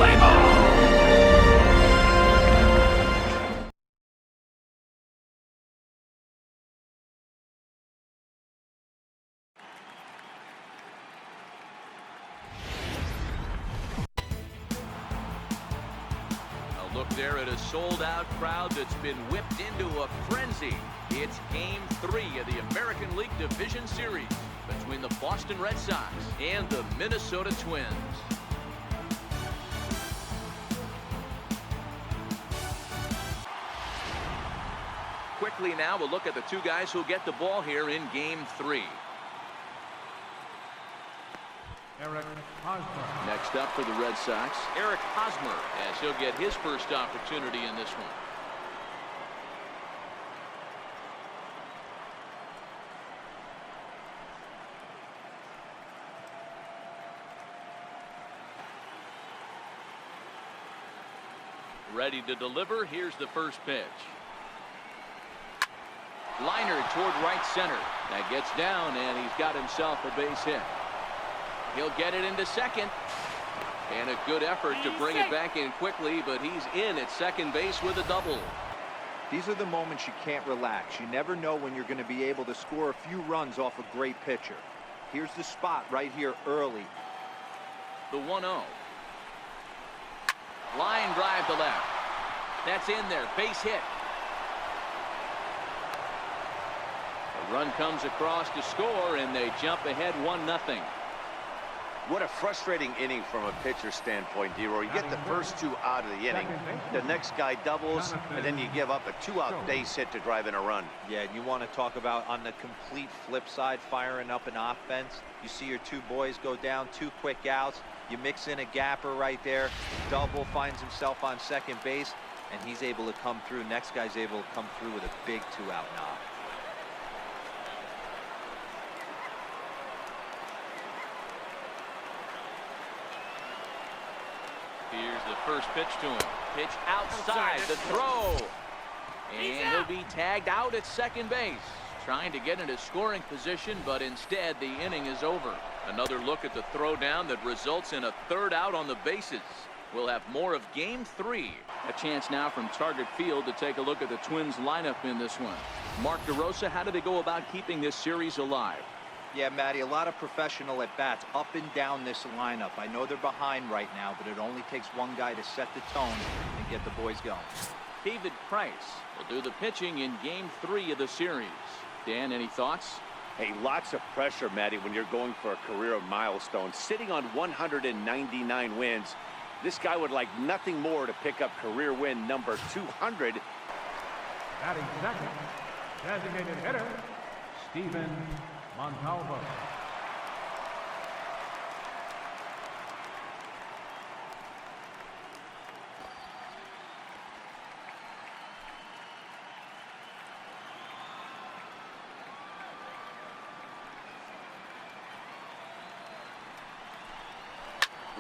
Play ball! Look there at a sold-out crowd that's been whipped into a frenzy. It's Game 3 of the American League Division Series between the Boston Red Sox and the Minnesota Twins. Quickly now, we'll look at the two guys who'll get the ball here in Game 3. Next up for the Red Sox, Eric Hosmer, as he'll get his first opportunity in this one. Ready to deliver. Here's the first pitch. Liner toward right center. That gets down, and he's got himself a base hit. He'll get it into second. And a good effort to bring it back in quickly, but he's in at second base with a double. These are the moments you can't relax. You never know when you're going to be able to score a few runs off a great pitcher. Here's the spot right here early. The 1-0. Line drive to left. That's in there. Base hit. A run comes across to score, and they jump ahead 1-0. What a frustrating inning from a pitcher's standpoint, D-Roy. You get the first two out of the inning. The next guy doubles, and then you give up a two-out base hit to drive in a run. Yeah, and you want to talk about on the complete flip side, firing up an offense. You see your two boys go down, 2 quick outs. You mix in a gapper right there. Double finds himself on second base, and he's able to come through. Next guy's able to come through with a big 2-out knock. Here's the first pitch to him. Pitch outside, the throw. And he'll be tagged out at second base. Trying to get into scoring position, but instead the inning is over. Another look at the throw down that results in a third out on the bases. We'll have more of Game 3. A chance now from Target Field to take a look at the Twins lineup in this one. Mark DeRosa, how do they go about keeping this series alive? Yeah, Matty, a lot of professional at-bats up and down this lineup. I know they're behind right now, but it only takes one guy to set the tone and get the boys going. David Price will do the pitching in Game 3 of the series. Dan, any thoughts? Hey, lots of pressure, Matty, when you're going for a career milestone. Sitting on 199 wins, this guy would like nothing more to pick up career win number 200. Batting second, designated hitter, Stephen Montalvo.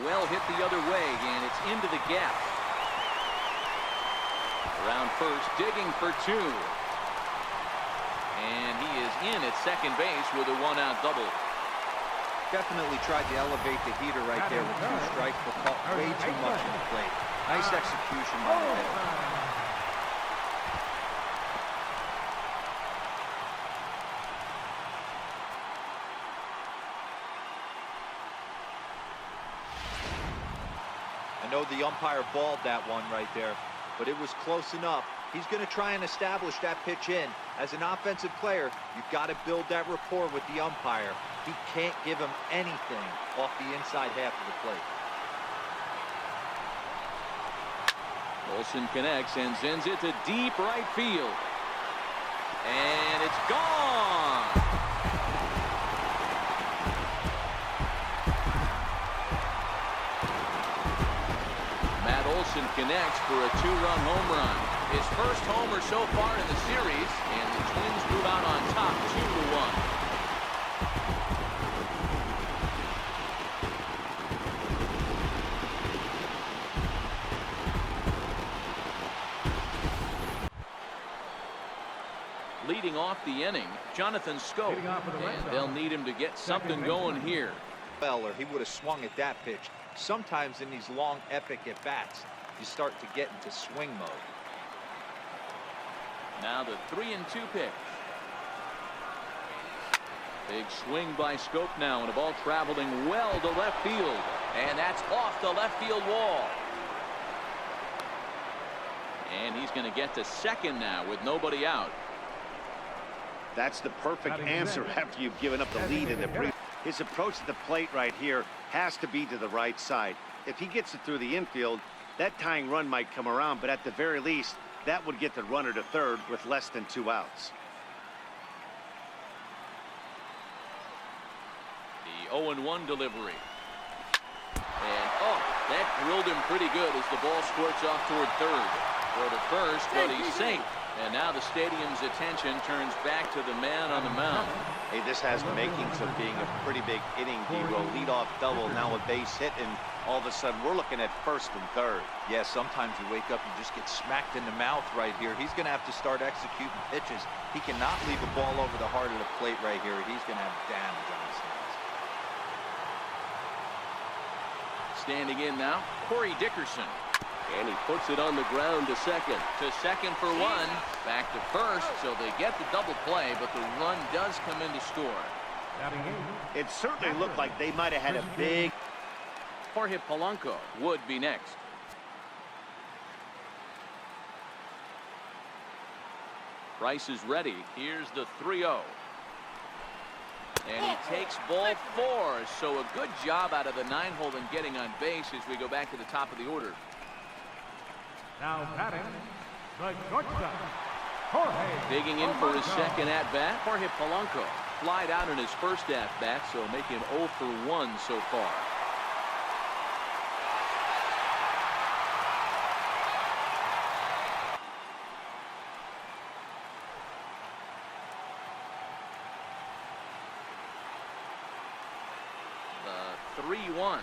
Well hit the other way, and it's into the gap. Around first, digging for 2. And he is in at second base with a 1-out double. Definitely tried to elevate the heater right there with 2 strikes, but caught way too much in the plate. Nice execution by the hitter. I know the umpire balled that one right there, but it was close enough. He's going to try and establish that pitch in. As an offensive player, you've got to build that rapport with the umpire. He can't give him anything off the inside half of the plate. Olsen connects and sends it to deep right field. And it's gone. Olsen connects for a 2-run home run. His first homer so far in the series, and the Twins move out on top 2-1. Leading off the inning, Jonathan Scope, and they'll need him to get something going here. Well, or he would have swung at that pitch. Sometimes in these long, epic at-bats, you start to get into swing mode. Now the 3-2 pitch. Big swing by Scope now, and a ball traveling well to left field. And that's off the left field wall. And he's going to get to second now with nobody out. That's the perfect answer after you've given up the lead in the pre. His approach to the plate right here has to be to the right side. If he gets it through the infield, that tying run might come around, but at the very least, that would get the runner to third with less than 2 outs. The 0-1 delivery. And, oh, that drilled him pretty good as the ball squirts off toward third. Throw to first, but he's safe. And now the stadium's attention turns back to the man on the mound. Hey, this has the makings of being a pretty big inning, D-Row. Leadoff double, now a base hit, and all of a sudden we're looking at first and third. Yeah, sometimes you wake up and just get smacked in the mouth right here. He's going to have to start executing pitches. He cannot leave a ball over the heart of the plate right here. He's going to have damage on his hands. Standing in now, Corey Dickerson. And he puts it on the ground to second. To second for one. Back to first, so they get the double play, but the run does come in to score. It certainly looked like they might have had a big... Jorge Polanco would be next. Price is ready. Here's the 3-0. And he takes ball 4. So a good job out of the 9-hole in getting on base as we go back to the top of the order. Now batting, the shortstop, Jorge. Digging in for his second at-bat, Jorge Polanco. Flied out in his first at-bat, so making 0 for 1 so far. The 3-1.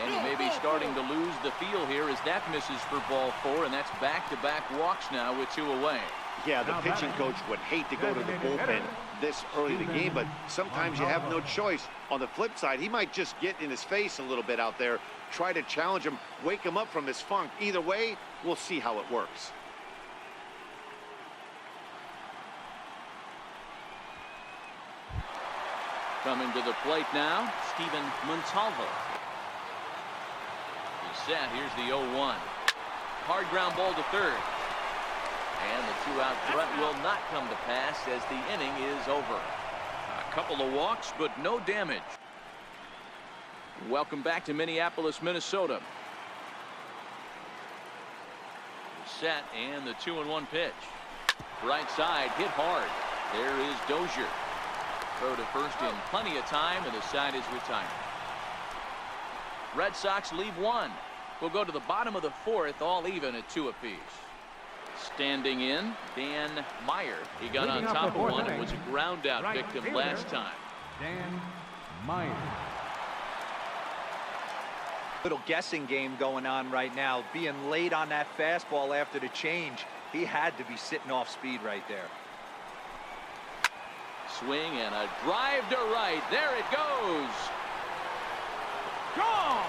And he may be starting to lose the feel here as that misses for ball 4, and that's back-to-back walks now with 2 away. Yeah, the pitching coach would hate to go to the bullpen this early in the game, but sometimes you have no choice. On the flip side, he might just get in his face a little bit out there, try to challenge him, wake him up from his funk. Either way, we'll see how it works. Coming to the plate now, Steven Montalvo. Set. Here's the 0-1. Hard ground ball to third. And the 2-out threat will not come to pass as the inning is over. A couple of walks, but no damage. Welcome back to Minneapolis, Minnesota. Set and the 2-1 pitch. Right side hit hard. There is Dozier. Throw to first in plenty of time, and the side is retired. Red Sox leave 1. We'll go to the bottom of the 4th, all even at 2 apiece. Standing in, Dan Meyer. He got on top of one and was a ground out victim last time. Dan Meyer. Little guessing game going on right now. Being late on that fastball after the change, he had to be sitting off speed right there. Swing and a drive to right. There it goes. Gone.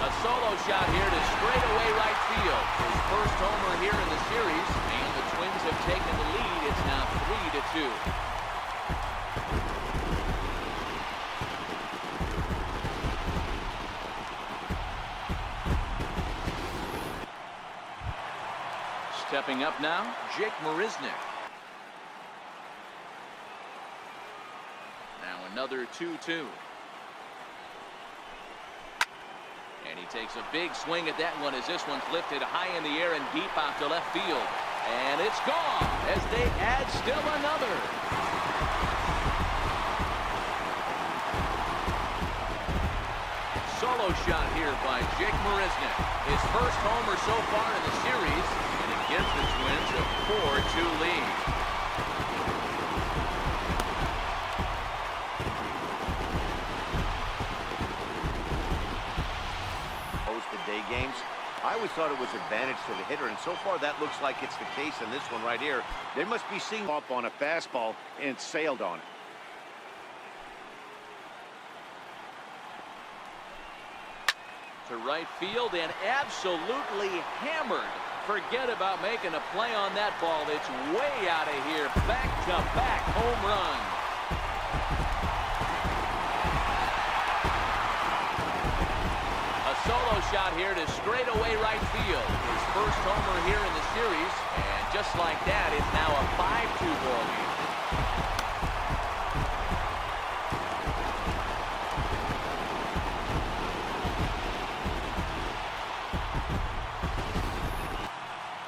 A solo shot here to straightaway right field. His first homer here in the series, and the Twins have taken the lead. It's now 3-2. Stepping up now, Jake Marisnick. Now another 2-2. And he takes a big swing at that one as this one's lifted high in the air and deep out to left field. And it's gone as they add still another. Solo shot here by Jake Marisnick. His first homer so far in the series, and it gives the Twins a 4-2 lead. Day games. I always thought it was advantage to the hitter, and so far that looks like it's the case in this one right here. They must be seeing up on a fastball and sailed on it. To right field and absolutely hammered. Forget about making a play on that ball. It's way out of here. Back-to-back home run. A solo shot here to straightaway right field. His first homer here in the series. And just like that, it's now a 5-2 ball game.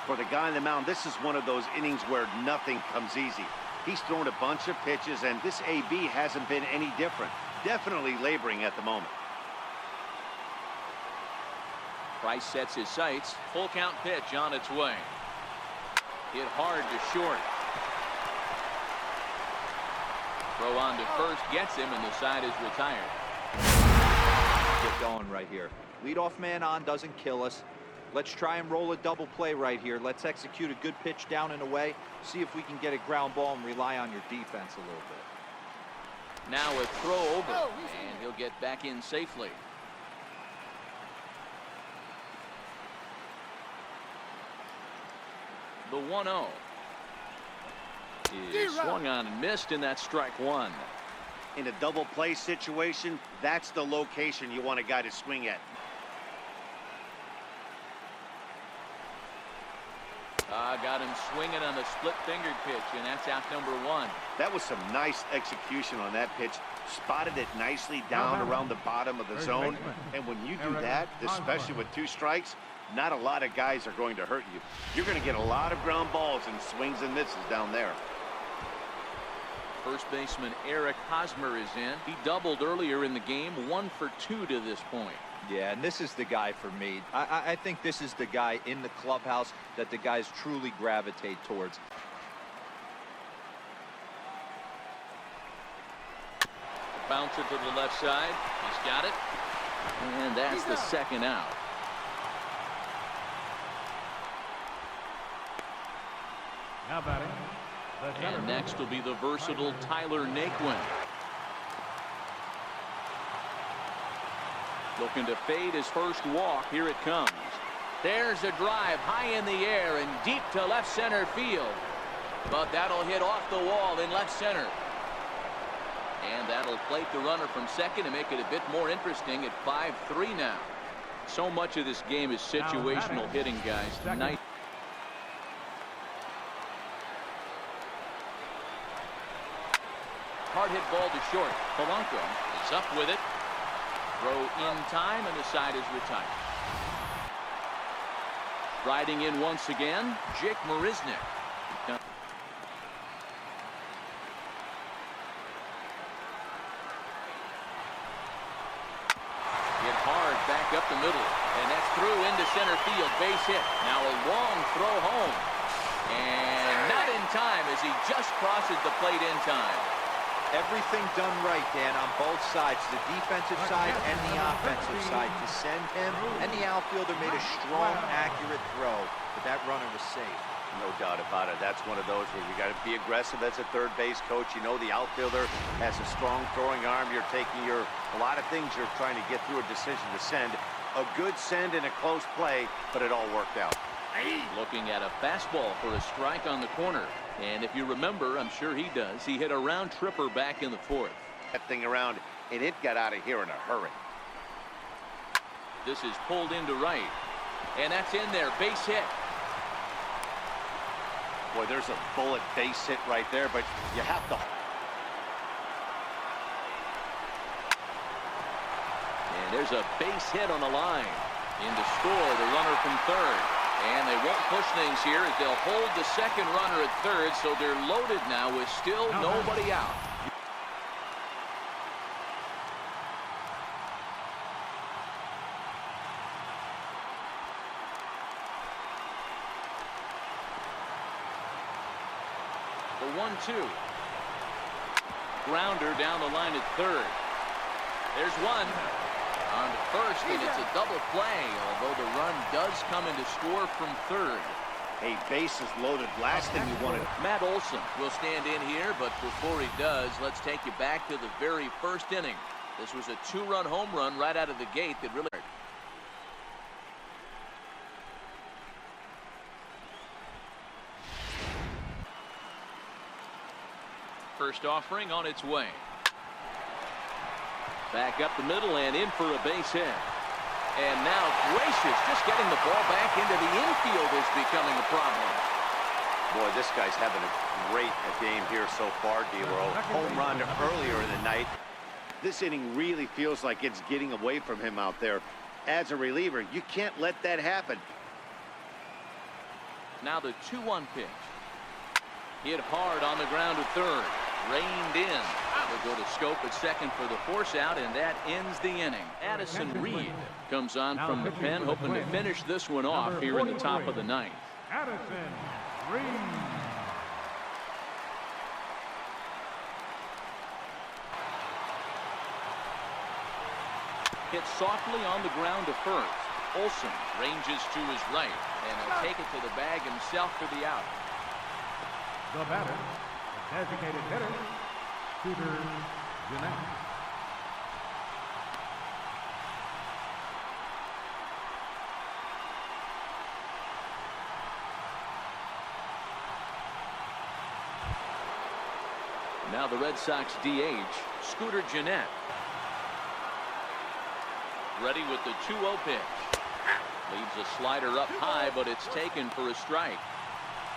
For the guy on the mound, this is one of those innings where nothing comes easy. He's thrown a bunch of pitches, and this AB hasn't been any different. Definitely laboring at the moment. Price sets his sights. Full count pitch on its way. Hit hard to short. Throw on to first gets him, and the side is retired. Get going right here. Leadoff man on doesn't kill us. Let's try and roll a double play right here. Let's execute a good pitch down and away. See if we can get a ground ball and rely on your defense a little bit. Now a throw over, and he'll get back in safely. The 1-0 is swung on and missed, and that's strike one. In a double play situation, that's the location you want a guy to swing at. Got him swinging on the split-fingered pitch, and that's out number one. That was some nice execution on that pitch. Spotted it nicely down around the bottom of the zone. And when you do that, especially with 2 strikes, not a lot of guys are going to hurt you. You're going to get a lot of ground balls and swings and misses down there. First baseman Eric Hosmer is in. He doubled earlier in the game, 1 for 2 to this point. Yeah, and this is the guy for me. I think this is the guy in the clubhouse that the guys truly gravitate towards. Bouncer to the left side. He's got it. And that's the second out. Now batting. And next will be the versatile Tyler Naquin. Looking to fade his first walk. Here it comes. There's a drive high in the air and deep to left center field. But that'll hit off the wall in left center. And that'll plate the runner from second and make it a bit more interesting at 5-3 now. So much of this game is situational hitting, guys. Nice. Hard hit ball to short. Polanco is up with it. Throw in time, and the side is retired. Riding in once again, Jake Marisnick. Hit hard back up the middle, and that's through into center field. Base hit. Now a long throw home, and not in time as he just crosses the plate in time. Everything done right, Dan, on both sides, the defensive side and the offensive side, to send him, and the outfielder made a strong, accurate throw, but that runner was safe. No doubt about it. That's one of those where you got to be aggressive as a third base coach. You know the outfielder has a strong throwing arm. You're taking a lot of things you're trying to get through a decision to send. A good send in a close play, but it all worked out. Looking at a fastball for a strike on the corner. And if you remember, I'm sure he does, he hit a round tripper back in the fourth. That thing around, and it got out of here in a hurry. This is pulled into right. And that's in there. Base hit. Boy, there's a bullet base hit right there, but you have to. And there's a base hit on the line. In to score, the runner from third. And they won't push things here as they'll hold the second runner at third, so they're loaded now with still nobody out. The 1-2. Grounder down the line at third. There's one. On to first, and it's a double play, although the run does come in to score from third. Hey, bases loaded. Last thing you wanted. Matt Olson will stand in here, but before he does, let's take you back to the very first inning. This was a 2-run home run right out of the gate that really hurt. First offering on its way. Back up the middle and in for a base hit. And now Gracious, just getting the ball back into the infield is becoming a problem. Boy, this guy's having a great game here so far, D-Roll. Home run earlier in the night. This inning really feels like it's getting away from him out there. As a reliever, you can't let that happen. Now the 2-1 pitch. Hit hard on the ground to third. Reined in. They'll go to Scope at second for the force out, and that ends the inning. Addison Reed comes on from the pen, hoping to finish this one off here in the top of the ninth. Addison Reed. Hit softly on the ground to first. Olson ranges to his right, and he'll take it to the bag himself for the out. The batter, the designated hitter, Scooter Gennett. Now the Red Sox DH, Scooter Gennett. Ready with the 2-0 pitch. Leaves a slider up high, but it's taken for a strike.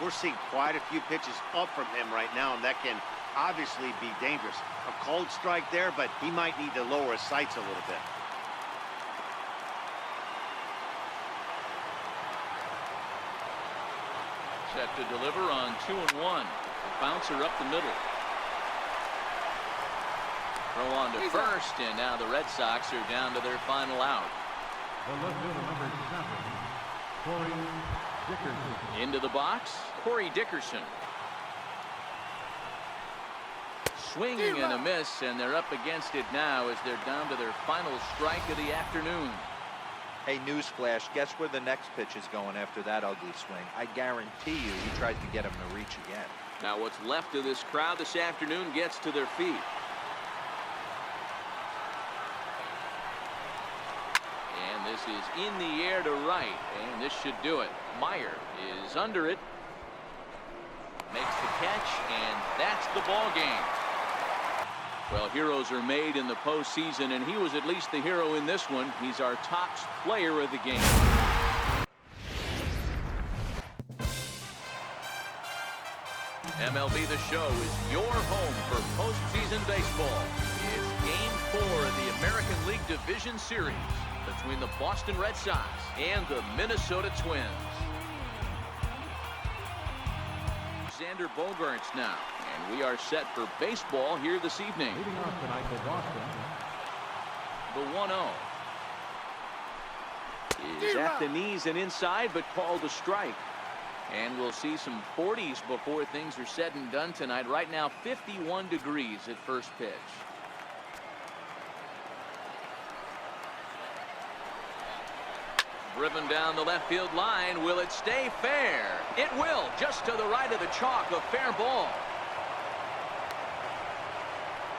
We're seeing quite a few pitches up from him right now, and that can obviously be dangerous. A cold strike there, but he might need to lower his sights a little bit. Set to deliver on 2-1. Bouncer up the middle. Throw on to first, and now the Red Sox are down to their final out. The left fielder, number 7, Corey Dickerson. Into the box, Corey Dickerson. Swinging and a miss, and they're up against it now as they're down to their final strike of the afternoon. Hey, newsflash, guess where the next pitch is going after that ugly swing? I guarantee you he tries to get him to reach again. Now what's left of this crowd this afternoon gets to their feet. And this is in the air to right, and this should do it. Meyer is under it. Makes the catch, and that's the ball game. Well, heroes are made in the postseason, and he was at least the hero in this one. He's our top player of the game. MLB The Show is your home for postseason baseball. It's Game 4 of the American League Division Series between the Boston Red Sox and the Minnesota Twins. Xander Bogaerts now, and we are set for baseball here this evening. Leading off tonight for Boston. The 1-0 is at the knees and inside, but called a strike. And we'll see some 40s before things are said and done tonight. Right now, 51 degrees at first pitch. Driven down the left field line. Will it stay fair? It will. Just to the right of the chalk. A fair ball.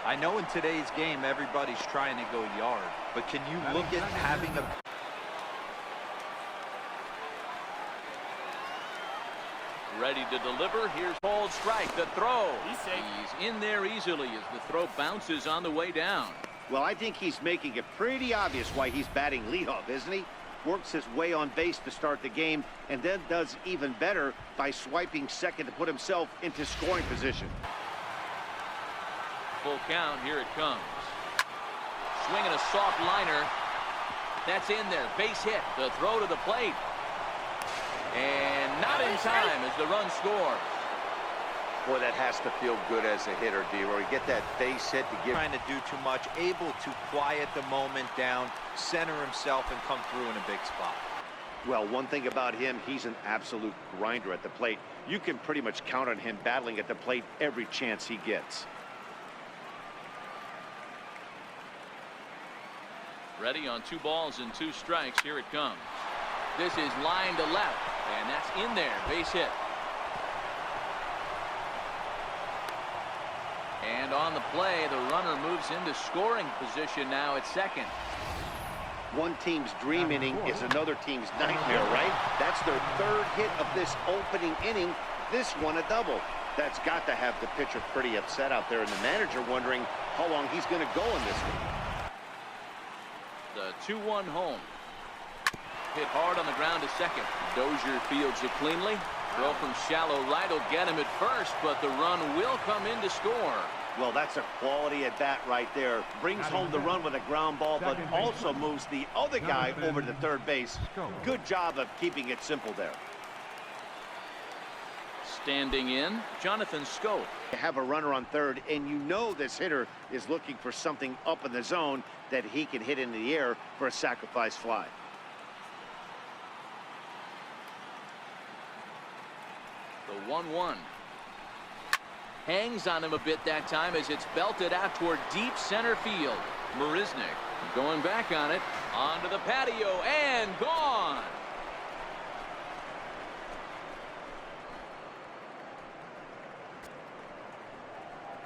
I know in today's game everybody's trying to go yard, but can you look at having a... Ready to deliver. Here's called strike. The throw. He's in there easily as the throw bounces on the way down. Well, I think he's making it pretty obvious why he's batting leadoff, isn't he? Works his way on base to start the game, and then does even better by swiping second to put himself into scoring position. Full count. Here it comes. Swinging a soft liner. That's in there. Base hit. The throw to the plate. And not in time as the run scores. Boy, that has to feel good as a hitter, D-Roy. You get that base hit to give... Trying to do too much, able to quiet the moment down, center himself, and come through in a big spot. Well, one thing about him, he's an absolute grinder at the plate. You can pretty much count on him battling at the plate every chance he gets. Ready on 2 balls and 2 strikes. Here it comes. This is line to left, and that's in there. Base hit. And on the play, the runner moves into scoring position now at second. One team's dream inning is another team's nightmare, right? That's their 3rd hit of this opening inning. This one a double. That's got to have the pitcher pretty upset out there, and the manager wondering how long he's going to go in this one. The 2-1 home. Hit hard on the ground to second. Dozier fields it cleanly. Throw from shallow right will get him at first, but the run will come in to score. Well, that's a quality at bat right there. Brings home the run with a ground ball, but also moves the other guy over to third base. Good job of keeping it simple there. Standing in, Jonathan Schoop. You have a runner on third, and you know this hitter is looking for something up in the zone that he can hit into the air for a sacrifice fly. The 1-1. Hangs on him a bit that time as it's belted out toward deep center field. Marisnick going back on it. Onto the patio and gone.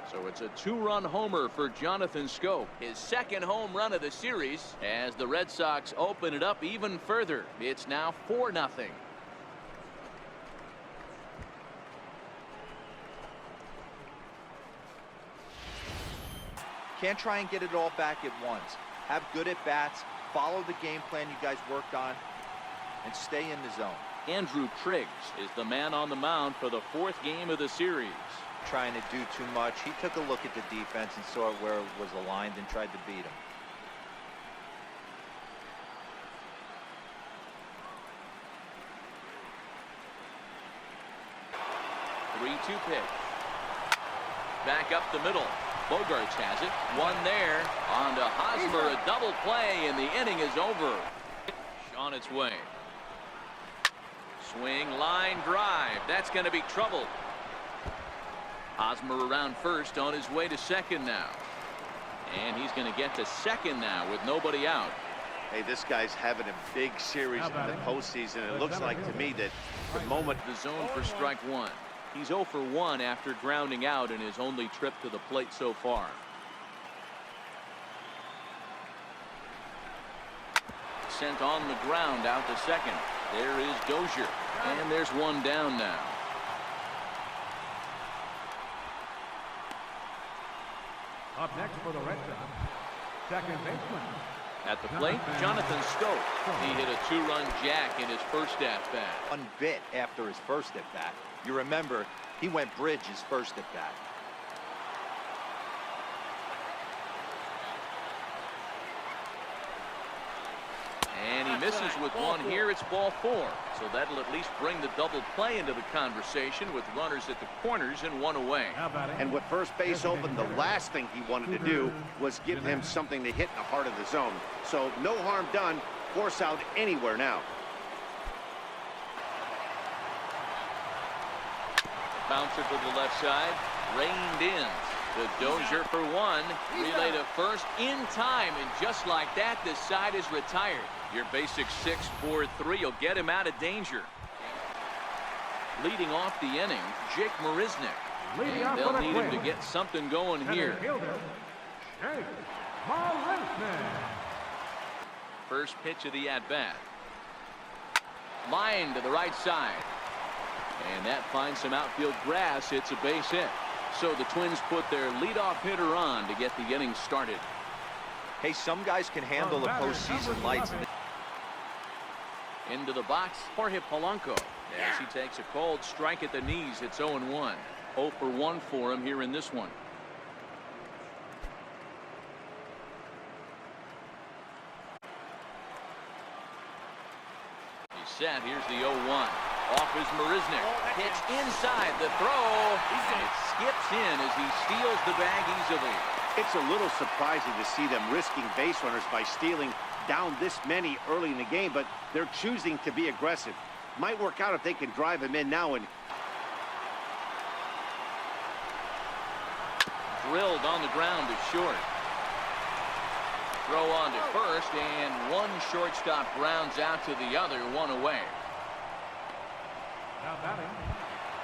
So it's a 2-run homer for Jonathan Schoop. His 2nd home run of the series as the Red Sox open it up even further. It's now 4-0. Can't try and get it all back at once. Have good at-bats, follow the game plan you guys worked on, and stay in the zone. Andrew Triggs is the man on the mound for the 4th game of the series. Trying to do too much. He took a look at the defense and saw where it was aligned and tried to beat him. Three-two pitch. Back up the middle. Bogarts has it. One there. On to Hosmer. A double play, and the inning is over. On its way. Swing, line drive. That's going to be trouble. Hosmer around first, on his way to second now. And he's going to get to second now with nobody out. Hey, this guy's having a big series in the postseason. It looks like to me that the moment... The zone for strike one. He's 0 for 1 after grounding out in his only trip to the plate so far. Sent on the ground out to second. There is Dozier. And there's one down now. Up next for the Red Sox, second baseman. At the plate, Jonathan Schoop. He hit a 2-run jack in his first at-bat. Unbit after his first at-bat. You remember, he went bridge his first at-bat. And he misses with one here. It's ball 4. So that'll at least bring the double play into the conversation with runners at the corners and one away. And with first base open, the last thing he wanted to do was give him something to hit in the heart of the zone. So no harm done. Force out anywhere now. Bouncer to the left side. Reined in. The Dozier for one. Relay to first in time. And just like that, this side is retired. Your basic 6-4-3 will get him out of danger. Leading off the inning, Jake Marisnick. And they'll need him to get something going here. First pitch of the at-bat. Line to the right side. And that finds some outfield grass. It's a base hit. So the Twins put their leadoff hitter on to get the inning started. Hey, some guys can handle the postseason lights. Into the box, Jorge Polanco. As he takes a cold strike at the knees, it's 0-1. 0 for 1 for him here in this one. He's set. Here's the 0-1. Off is Marisnick. Pitch inside the throw. And it skips in as he steals the bag easily. It's a little surprising to see them risking base runners by stealing down this many early in the game, but they're choosing to be aggressive. Might work out if they can drive him in now. And drilled on the ground to short. Throw on to first, and one shortstop grounds out to the other, one away. Now batting,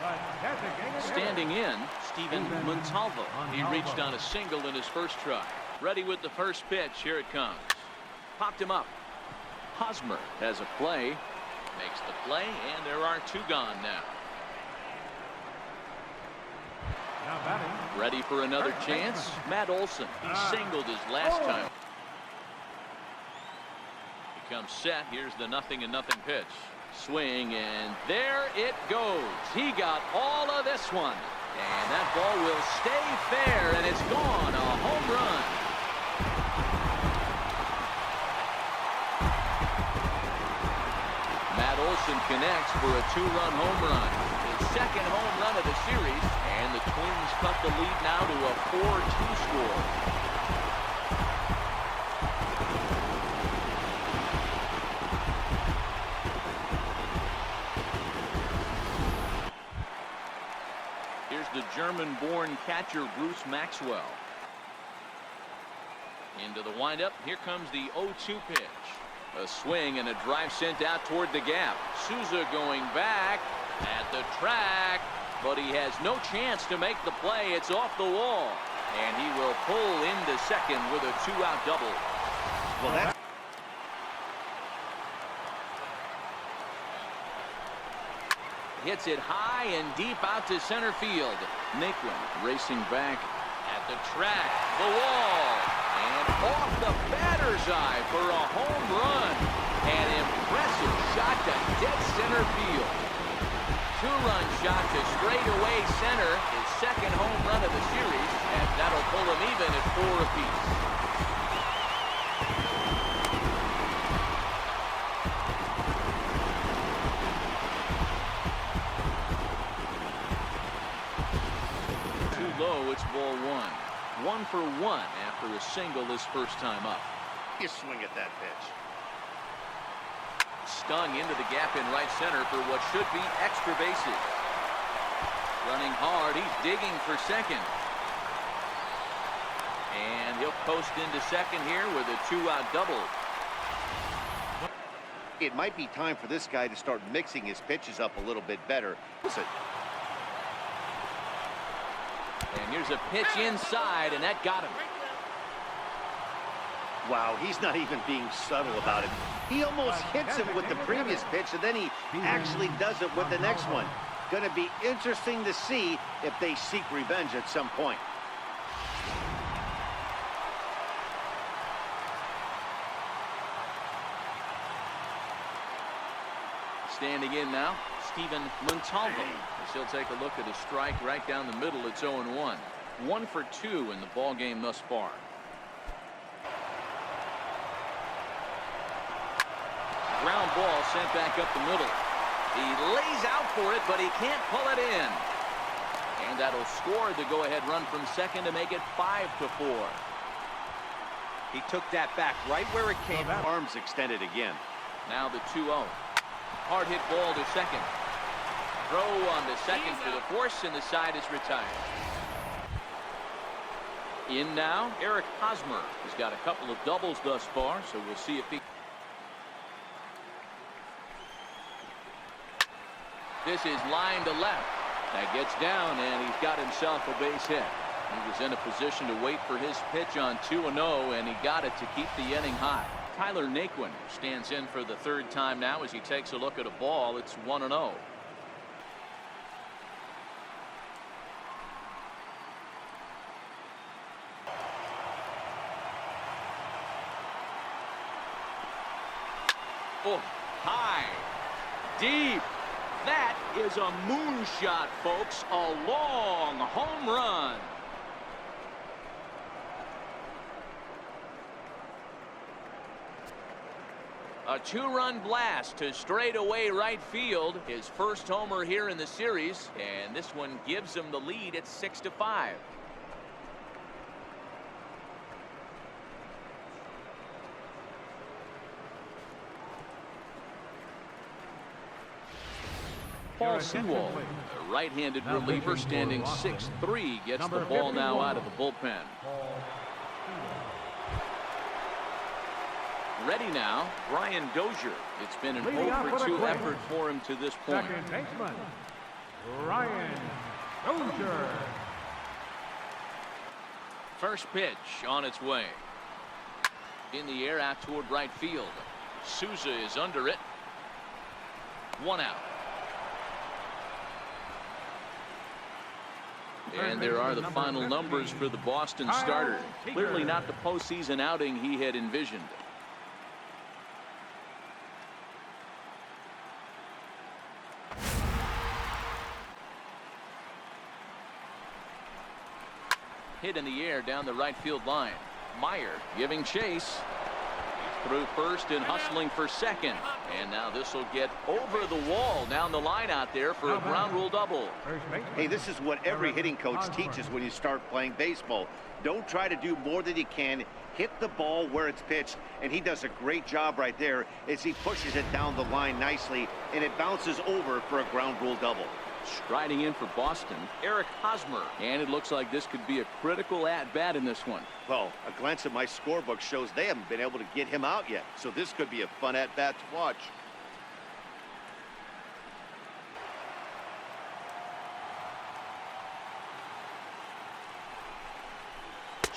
the designated Standing in, Steven Montalvo. He reached on a single in his first try. Ready with the first pitch. Here it comes. Popped him up. Hosmer has a play. Makes the play, and there are two gone now. Now batting. Ready for another chance? Matt Olson. He singled his last time. He comes set. Here's the 0-0 pitch. Swing, and there it goes. He got all of this one. And that ball will stay fair, and it's gone. A home run. Matt Olson connects for a two-run home run. His second home run of the series, and the Twins cut the lead now to a 4-2 score. Here's the German-born catcher Bruce Maxwell. Into the windup. Here comes the 0-2 pitch. A swing and a drive sent out toward the gap. Souza going back at the track, but he has no chance to make the play. It's off the wall, and he will pull into second with a two-out double. Well, that's Hits it high and deep out to center field. Naquin racing back At the track, the wall, and off the batter's eye for a home run. An impressive shot to dead center field. Two-run shot to straightaway center, his second home run of the series, and that'll pull him even at 4 apiece. low. It's ball one. 1 for 1 after a single his first time up. you swing at that pitch. Stung into the gap in right center for what should be extra bases. Running hard, he's digging for second. And he'll post into second here with a two-out double. It might be time for this guy to start mixing his pitches up a little bit better. Listen. And here's a pitch inside, and that got him. Wow, he's not even being subtle about it. He almost hits him with the previous pitch, and then he actually does it with the next one. Going to be interesting to see if they seek revenge at some point. Standing in now, Steven Montalvo. As he'll take a look at a strike right down the middle. It's 0-1. 1 for 2 in the ball game thus far. Ground ball sent back up the middle. He lays out for it, but he can't pull it in. And that'll score the go-ahead run from second to make it 5-4. He took that back right where it came. Arms extended again. Now the 2-0. Hard hit ball to second. Throw on to second for the force, and the side is retired. In now, Eric Hosmer. He's got a couple of doubles thus far, so we'll see if he... This is line to left. That gets down, and he's got himself a base hit. He was in a position to wait for his pitch on 2-0, and he got it to keep the inning high. Tyler Naquin stands in for the third time now as he takes a look at a ball. It's 1-0. Oh, high, deep. That is a moonshot, folks. A long home run. A two-run blast to straightaway right field. His first homer here in the series, and this one gives him the lead at 6-5. Paul Sewald, a right-handed reliever standing 6'3", gets the ball now out of the bullpen. Ready now, Brian Dozier. It's been an Leading off for the 0-for-2 Twins. effort for him to this point. Second baseman, Ryan Dozier. First pitch on its way. In the air out toward right field. Souza is under it. 1 out. And there are the final numbers for the Boston starter. Clearly not the postseason outing he had envisioned. Hit in the air down the right field line. Meyer giving chase. He's through first and hustling for second. And now this will get over the wall down the line out there for a ground rule double. Hey, this is what every hitting coach teaches when you start playing baseball. Don't try to do more than you can. Hit the ball where it's pitched, and he does a great job right there as he pushes it down the line nicely, and it bounces over for a ground rule double. Striding in for Boston, Eric Hosmer. And it looks like this could be a critical at-bat in this one. Well, a glance at my scorebook shows they haven't been able to get him out yet, so this could be a fun at-bat to watch.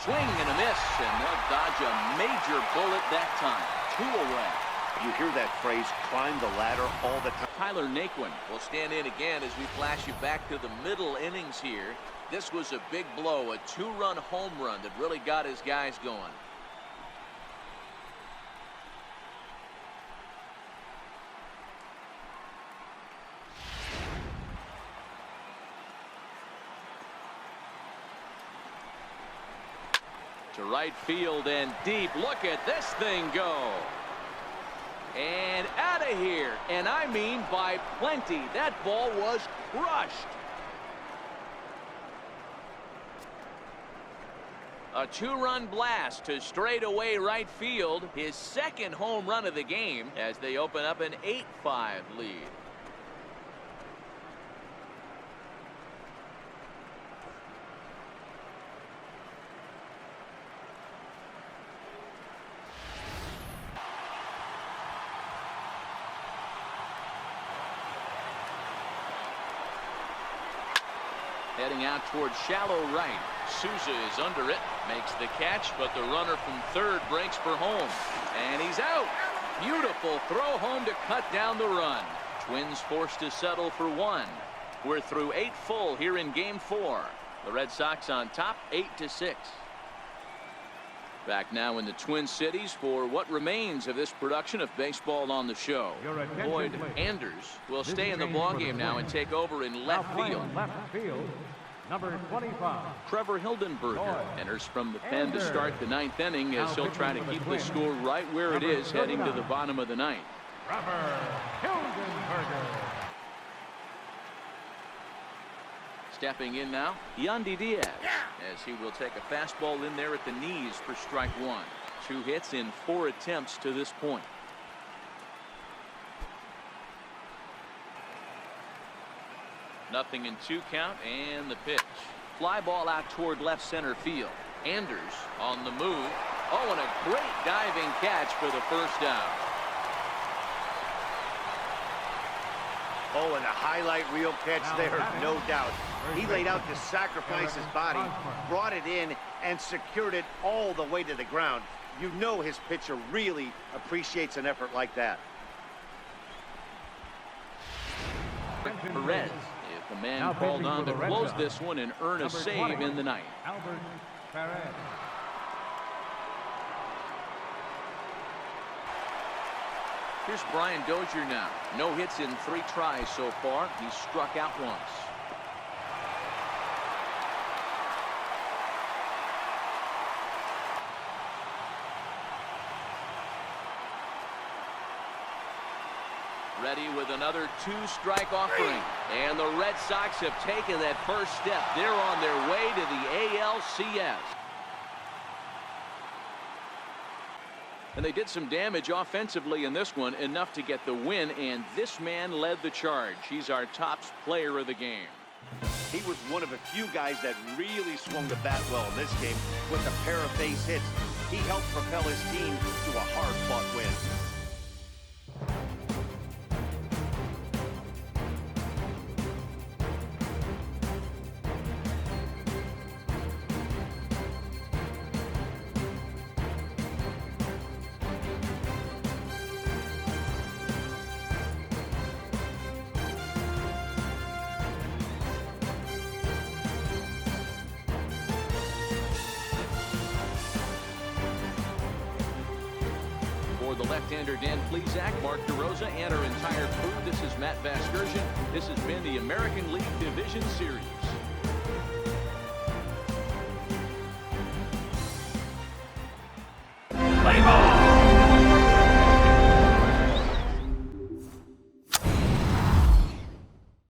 Swing and a miss, and they'll dodge a major bullet that time. 2 away. You hear that phrase, climb the ladder, all the time. Tyler Naquin will stand in again as we flash you back to the middle innings here. This was a big blow, a 2-run home run that really got his guys going. To right field and deep. Look at this thing go. And out of here. And I mean by plenty. That ball was crushed. A 2-run blast to straightaway right field. His second home run of the game as they open up an 8-5 lead. Heading out towards shallow right. Souza is under it, makes the catch, but the runner from third breaks for home. And he's out. Beautiful throw home to cut down the run. Twins forced to settle for 1. We're through 8 full here in game 4. The Red Sox on top 8-6. Back now in the Twin Cities for what remains of this production of Baseball on the Show. Lloyd Anders will stay in the ballgame now and take over in left field. Number 25. Trevor Hildenberger enters from the pen to start the 9th inning as he'll try to keep the score right where it is heading to the bottom of the 9th. Trevor Hildenberger. Stepping in now, Yandy Diaz, as he will take a fastball in there at the knees for strike 1. 2 hits in 4 attempts to this point. Nothing in 2 count, and the pitch. Fly ball out toward left center field. Anders on the move. Oh, and a great diving catch for the first out. Oh, and a highlight reel catch there, no doubt. He laid out to sacrifice his body, brought it in, and secured it all the way to the ground. You know his pitcher really appreciates an effort like that. Perez, if the man called on to close this one and earn a save in the 9th. Albert Perez. Here's Brian Dozier now. No hits in 3 tries so far. He's struck out once. Ready with another 2-strike offering. And the Red Sox have taken that first step. They're on their way to the ALCS. And they did some damage offensively in this one, enough to get the win, and this man led the charge. He's our top player of the game. He was one of a few guys that really swung the bat well in this game with a pair of base hits. He helped propel his team to a hard-fought win. The left-hander Dan Plesac, Mark DeRosa, and our entire crew. This is Matt Vasgersian. This has been the American League Division Series. Play ball.